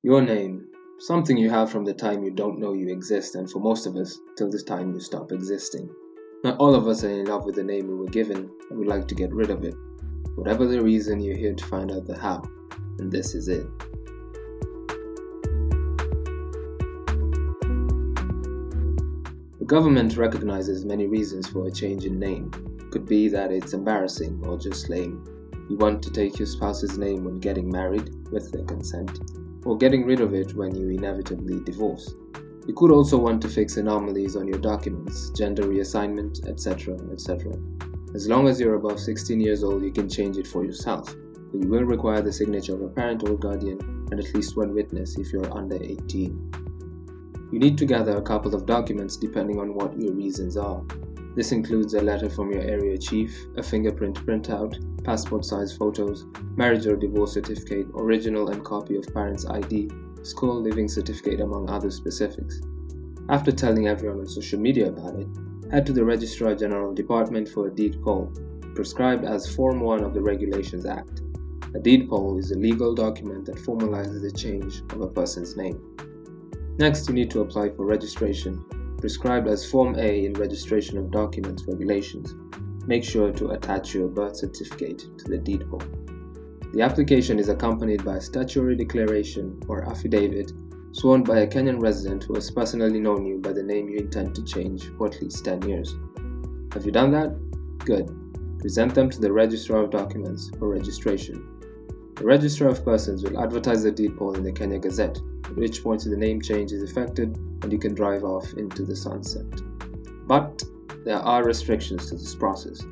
Your name, something you have from the time you don't know you exist, and for most of us, till the time you stop existing. Not all of us are in love with the name we were given, and would like to get rid of it. Whatever the reason, you're here to find out the how, and this is it. The government recognizes many reasons for a change in name. Could be that it's embarrassing or just lame. You want to take your spouse's name when getting married, with their consent, or getting rid of it when you inevitably divorce. You could also want to fix anomalies on your documents, gender reassignment, etc., etc. As long as you're above 16 years old, you can change it for yourself, but you will require the signature of a parent or guardian and at least one witness if you're under 18. You need to gather a couple of documents depending on what your reasons are. This includes a letter from your area chief, a fingerprint printout, passport-size photos, marriage or divorce certificate, original and copy of parents' ID, school living certificate, among other specifics. After telling everyone on social media about it, head to the Registrar General Department for a deed poll, prescribed as Form 1 of the Regulations Act. A deed poll is a legal document that formalizes the change of a person's name. Next, you need to apply for registration, prescribed as Form A in Registration of Documents Regulations. Make sure to attach your birth certificate to the deed poll. The application is accompanied by a statutory declaration or affidavit sworn by a Kenyan resident who has personally known you by the name you intend to change for at least 10 years. Have you done that? Good. Present them to the Registrar of Documents for registration. The Registrar of Persons will advertise the deed poll in the Kenya Gazette, at which point the name change is effected and you can drive off into the sunset. But there are restrictions to this process,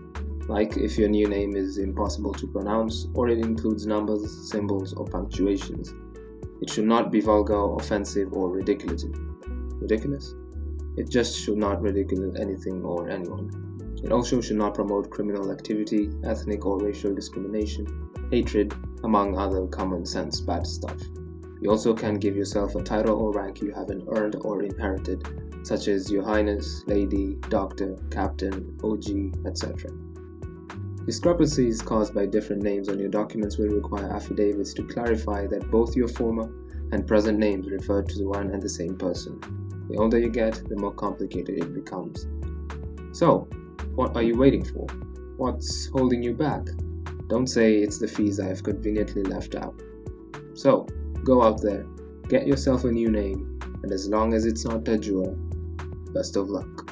like if your new name is impossible to pronounce or it includes numbers, symbols, or punctuations. It should not be vulgar, offensive, or ridiculous. Ridiculous? It just should not ridicule anything or anyone. It also should not promote criminal activity, ethnic or racial discrimination, hatred, among other common sense bad stuff. You also can give yourself a title or rank you haven't earned or inherited, such as Your Highness, Lady, Doctor, Captain, OG, etc. Discrepancies caused by different names on your documents will require affidavits to clarify that both your former and present names refer to the one and the same person. The older you get, the more complicated it becomes. So, what are you waiting for? What's holding you back? Don't say it's the fees I have conveniently left out. So, go out there, get yourself a new name, and as long as it's not tajua, best of luck.